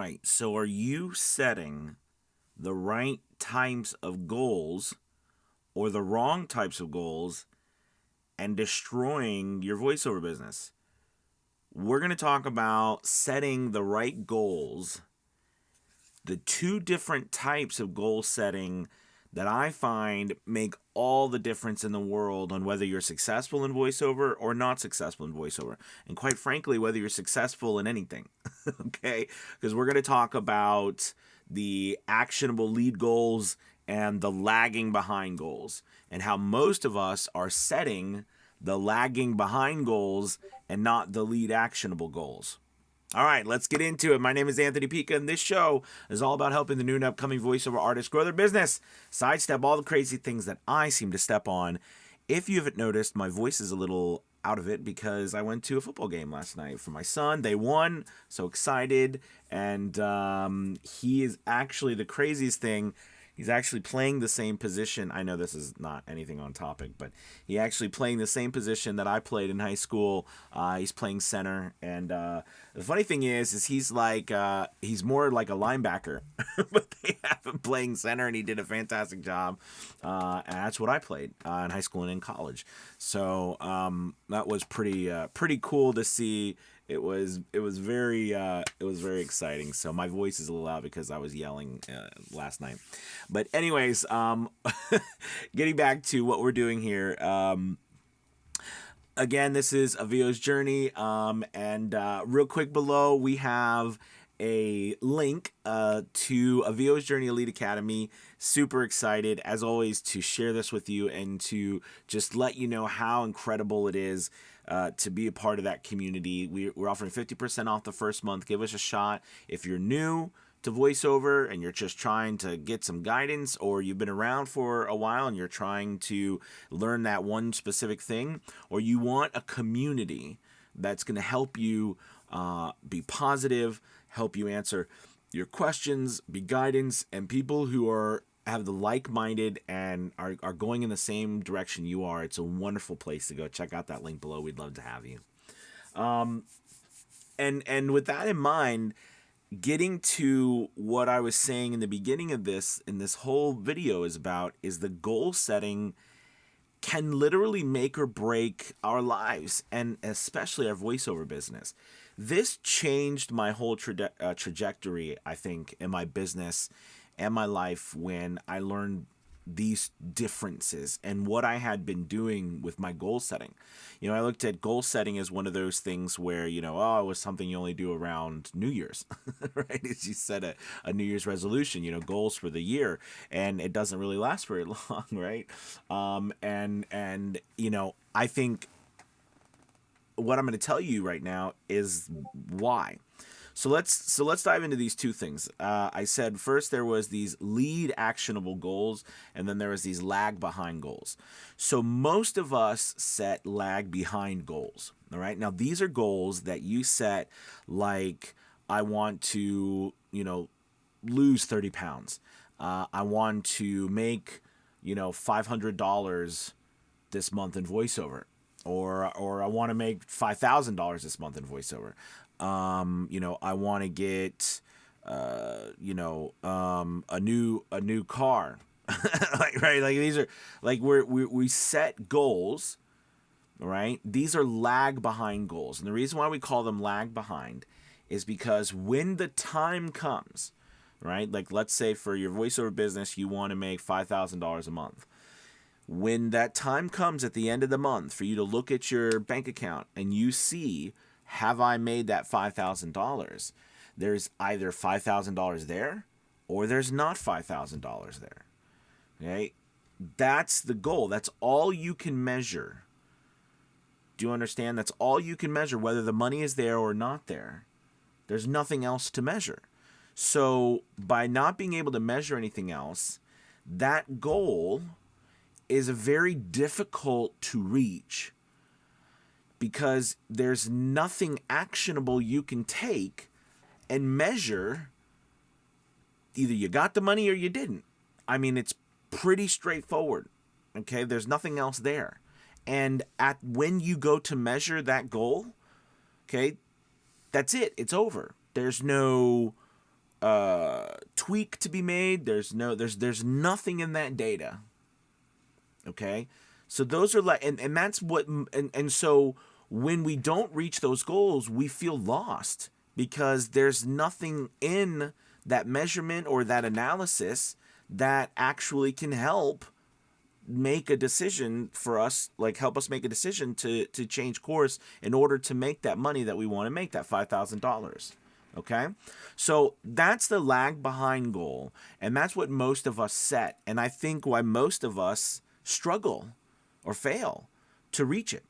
right. So are you setting the right types of goals or the wrong types of goals and destroying your voiceover business? We're going to talk about setting the right goals, the two different types of goal setting that I find make all the difference in the world on whether you're successful in voiceover or not successful in voiceover. And quite frankly, whether you're successful in anything. Okay? Because we're going to talk about the actionable lead goals and the lagging behind goals, and how most of us are setting the lagging behind goals and not the lead actionable goals. All right, let's get into it. My name is Anthony Pica, and this show is all about helping the new and upcoming voiceover artists grow their business, sidestep all the crazy things that I seem to step on. If you haven't noticed, my voice is a little out of it because I went to a football game last night for my son. They won, so excited, and he is actually the craziest thing. He's actually playing the same position. I know this is not anything on topic, but he actually playing the same position that I played in high school. He's playing center, and the funny thing is he's like he's more like a linebacker, but they have him playing center, and he did a fantastic job. And that's what I played in high school and in college. So that was pretty cool to see. It was very exciting. So my voice is a little loud because I was yelling last night. But anyways, getting back to what we're doing here. Again, this is Avio's journey. And real quick below, we have a link to Avio's Journey Elite Academy. Super excited, as always, to share this with you and to just let you know how incredible it is to be a part of that community. We're offering 50% off the first month. Give us a shot. If you're new to voiceover and you're just trying to get some guidance, or you've been around for a while and you're trying to learn that one specific thing, or you want a community that's going to help you be positive, help you answer your questions, be guidance, and people who have the like-minded and are going in the same direction you are, it's a wonderful place to go. Check out that link below. We'd love to have you. And with that in mind, getting to what I was saying in the beginning of this, in this whole video is the goal setting can literally make or break our lives, and especially our voiceover business. This changed my whole trajectory, I think, in my business and my life when I learned these differences and what I had been doing with my goal setting. I looked at goal setting as one of those things where, it was something you only do around New Year's, right? As you set a New Year's resolution, goals for the year, and it doesn't really last very long, right? I think what I'm going to tell you right now is why. So let's dive into these two things. I said first there was these lead actionable goals, and then there was these lag behind goals. So most of us set lag behind goals. All right. Now these are goals that you set, like I want to lose 30 pounds. I want to make $500 this month in voiceover, or I want to make $5,000 this month in voiceover. I want to get, a new car, right? Like these are like we set goals, right? These are lag behind goals, and the reason why we call them lag behind is because when the time comes, right? Like let's say for your voiceover business, you want to make $5,000 a month. When that time comes at the end of the month for you to look at your bank account and you see, have I made that $5,000? There's either $5,000 there or there's not $5,000 there. Okay? That's the goal. That's all you can measure. Do you understand? That's all you can measure, whether the money is there or not there. There's nothing else to measure. So by not being able to measure anything else, that goal is very difficult to reach because there's nothing actionable you can take and measure. Either you got the money or you didn't. I mean, it's pretty straightforward. Okay, there's nothing else there. And when you go to measure that goal, okay, that's it. It's over. There's no tweak to be made. There's nothing in that data. Okay, so those are like, and that's what, and so when we don't reach those goals, we feel lost because there's nothing in that measurement or that analysis that actually can help make a decision for us, like help us make a decision to change course in order to make that money that we want to make, that $5,000. Okay, so that's the lag behind goal, and that's what most of us set, and I think why most of us struggle or fail to reach it.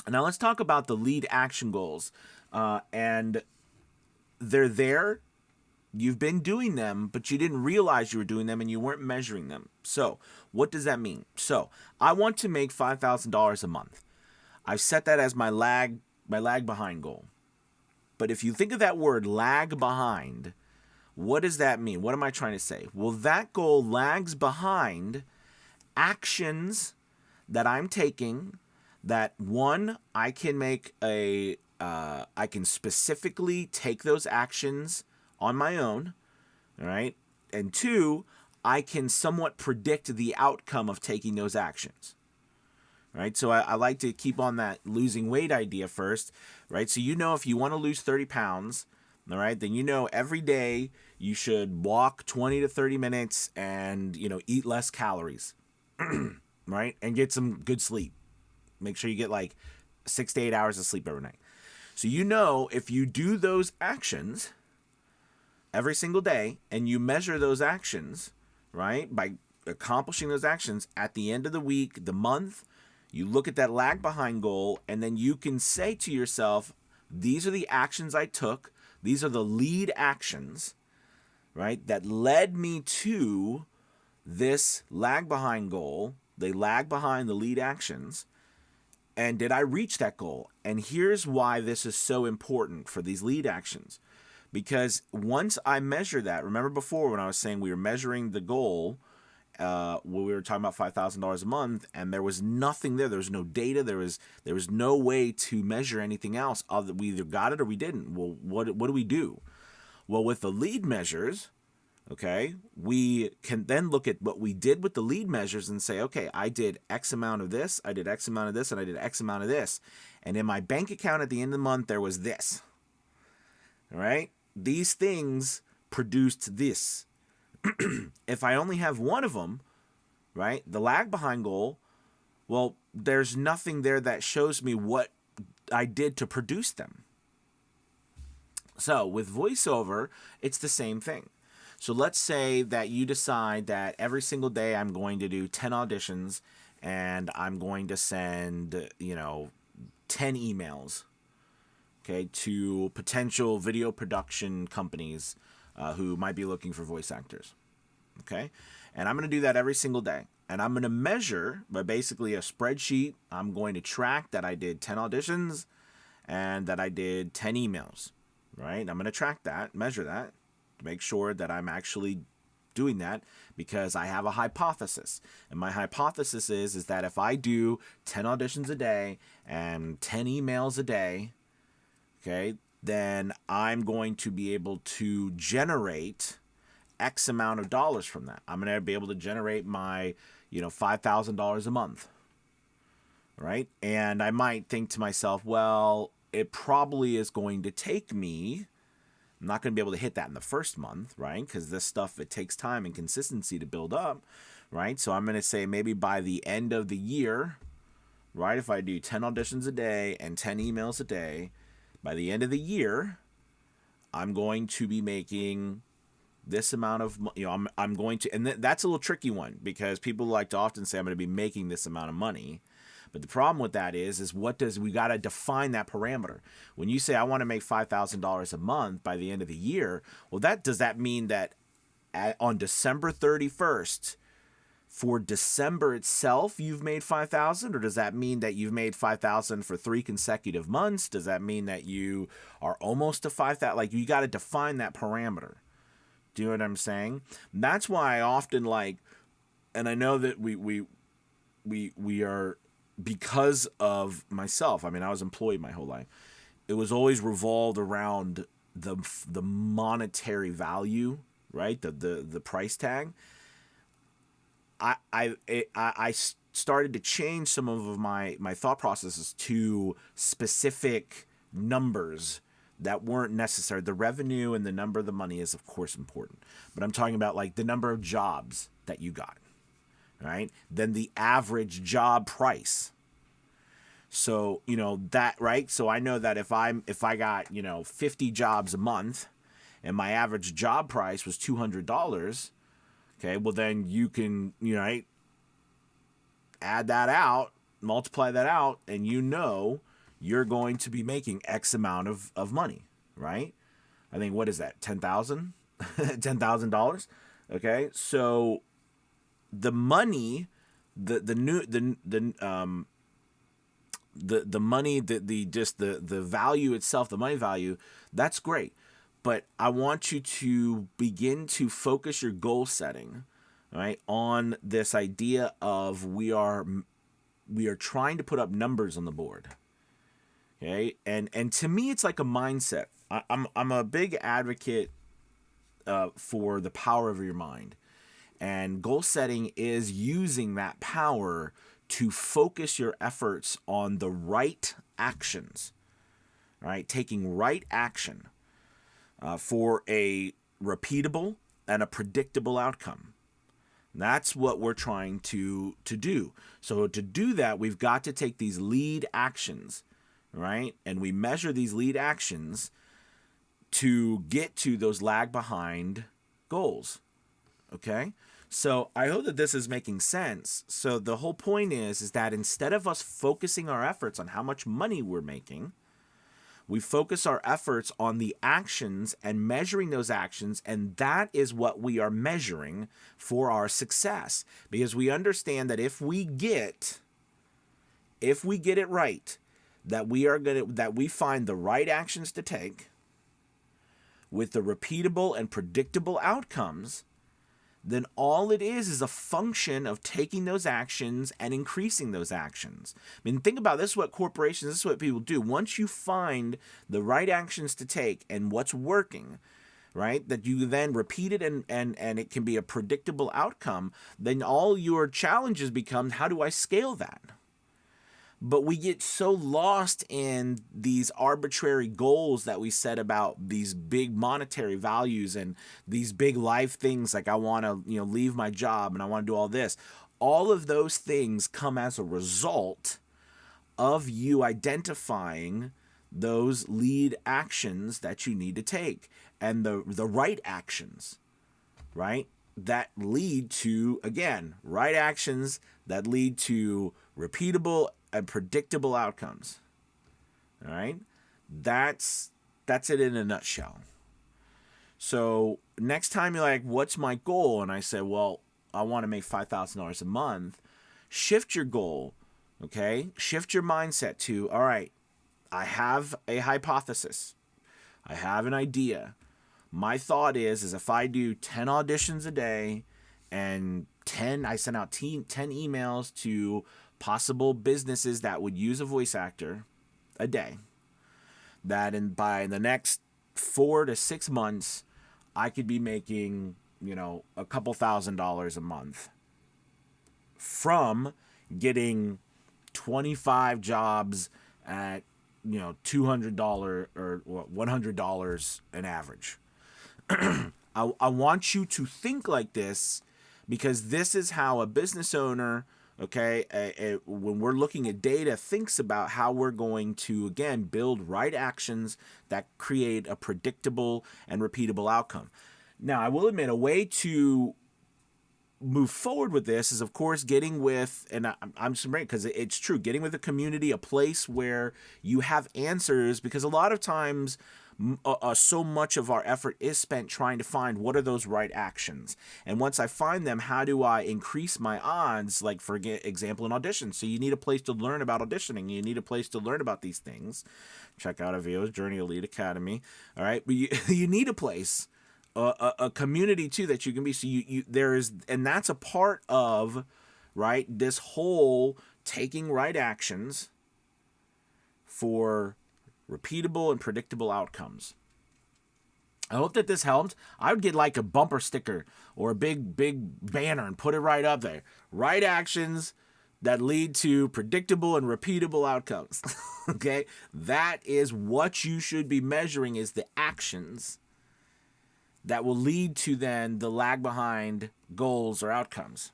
Now let's talk about the lead action goals, and they're there. You've been doing them, but you didn't realize you were doing them and you weren't measuring them. So, what does that mean? So, I want to make $5,000 a month. I've set that as my lag behind goal. But if you think of that word lag behind, what does that mean? What am I trying to say? Well, that goal lags behind actions that I'm taking that, one, I can make I can specifically take those actions on my own, all right? And two, I can somewhat predict the outcome of taking those actions, right? So I like to keep on that losing weight idea first, right? So if you want to lose 30 pounds, all right, then every day you should walk 20 to 30 minutes and, eat less calories, right? And get some good sleep. Make sure you get like 6 to 8 hours of sleep every night. So if you do those actions every single day and you measure those actions, right, by accomplishing those actions at the end of the week, the month, you look at that lag behind goal, and then you can say to yourself, these are the actions I took. These are the lead actions, right, that led me to this lag behind goal. They lag behind the lead actions. And did I reach that goal? And here's why this is so important for these lead actions. Because once I measure that, remember before when I was saying we were measuring the goal, when we were talking about $5,000 a month, and there was nothing there. There was no data. There was no way to measure anything else. We either got it or we didn't. Well, what do we do? Well, with the lead measures, okay, we can then look at what we did with the lead measures and say, okay, I did X amount of this, I did X amount of this, and I did X amount of this. And in my bank account at the end of the month, there was this. All right? These things produced this. If I only have one of them, right, the lag behind goal, well, there's nothing there that shows me what I did to produce them. So with voiceover, it's the same thing. So let's say that you decide that every single day I'm going to do 10 auditions and I'm going to send, 10 emails, okay, to potential video production companies who might be looking for voice actors, okay? And I'm going to do that every single day. And I'm going to measure by basically a spreadsheet. I'm going to track that I did 10 auditions and that I did 10 emails, right? I'm going to track that, measure that, to make sure that I'm actually doing that because I have a hypothesis. And my hypothesis is that if I do 10 auditions a day and 10 emails a day, okay, then I'm going to be able to generate X amount of dollars from that. I'm going to be able to generate my, $5,000 a month, right? And I might think to myself, well, it probably is going to take me, I'm not going to be able to hit that in the first month, right? Because this stuff, it takes time and consistency to build up, right? So I'm going to say maybe by the end of the year, right, if I do 10 auditions a day and 10 emails a day, by the end of the year, I'm going to be making this amount of, I'm going to, and that's a little tricky one because people like to often say I'm going to be making this amount of money. But the problem with that is we got to define that parameter. When you say I want to make $5,000 a month by the end of the year, well, does that mean that on December 31st, for December itself, you've made $5,000, or does that mean that you've made $5,000 for 3 consecutive months? Does that mean that you are almost to $5,000? Like, you got to define that parameter. Do you know what I'm saying? That's why I often and I know that we are, because of myself. I mean, I was employed my whole life. It was always revolved around the monetary value, right? The price tag. I started to change some of my thought processes to specific numbers that weren't necessary. The revenue and the number of the money is of course important, but I'm talking about like the number of jobs that you got, right? Then the average job price. So, that, right? So I know that if I got, 50 jobs a month and my average job price was $200, okay, well then you can, right, add that out, multiply that out, and you're going to be making X amount of money, right? I think, what is that? 10,000? $10,000? Okay? So the money, the money, the value itself, the money value, that's great. But I want you to begin to focus your goal setting, right, on this idea of we are trying to put up numbers on the board. Okay? And to me it's like a mindset. I'm a big advocate for the power of your mind. And goal setting is using that power to focus your efforts on the right actions, right? Taking right action for a repeatable and a predictable outcome. That's what we're trying to do. So to do that, we've got to take these lead actions, right? And we measure these lead actions to get to those lag behind goals. Okay? So I hope that this is making sense. So the whole point is that instead of us focusing our efforts on how much money we're making, we focus our efforts on the actions and measuring those actions, and that is what we are measuring for our success. Because we understand that if we get it right, that we find the right actions to take with the repeatable and predictable outcomes, then all it is a function of taking those actions and increasing those actions. I mean, think about this: is what corporations, this is what people do. Once you find the right actions to take and what's working, right, that you then repeat it and it can be a predictable outcome, then all your challenges become, how do I scale that? But we get so lost in these arbitrary goals that we set about these big monetary values and these big life things, like I want to, leave my job and I want to do all this. All of those things come as a result of you identifying those lead actions that you need to take, and the right actions, right? That lead to, again, right actions that lead to repeatable and predictable outcomes. All right? That's it in a nutshell. So next time you're like, what's my goal? And I say, well, I want to make $5,000 a month. Shift your goal, okay? Shift your mindset to, all right, I have a hypothesis. I have an idea. My thought is if I do 10 auditions a day and I send out 10 emails to possible businesses that would use a voice actor a day, that by the next 4 to 6 months, I could be making, a couple $1,000s a month from getting 25 jobs at, $200 or $100 an average. I want you to think like this, because this is how a business owner, okay, when we're looking at data, thinks about how we're going to, again, build right actions that create a predictable and repeatable outcome. Now, I will admit, a way to move forward with this is, of course, getting with, and I'm just saying because it's true, getting with a community, a place where you have answers, because a lot of times so much of our effort is spent trying to find what are those right actions. And once I find them, how do I increase my odds, like for example, in auditions? So you need a place to learn about auditioning. You need a place to learn about these things. Check out Avio's Journey Elite Academy. All right. But you need a place, a community too, that you can be. So there is, and that's a part of, right, this whole taking right actions for repeatable and predictable outcomes. I hope that this helped. I would get like a bumper sticker or a big banner and put it right up there. Right actions that lead to predictable and repeatable outcomes. Okay? That is what you should be measuring, is the actions that will lead to then the lag behind goals or outcomes.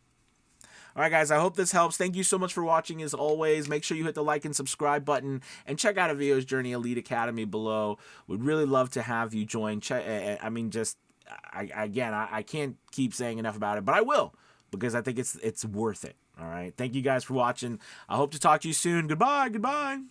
All right, guys, I hope this helps. Thank you so much for watching. As always, make sure you hit the like and subscribe button and check out Avio's Journey Elite Academy below. Would really love to have you join. I can't keep saying enough about it, but I will, because I think it's worth it. All right. Thank you guys for watching. I hope to talk to you soon. Goodbye.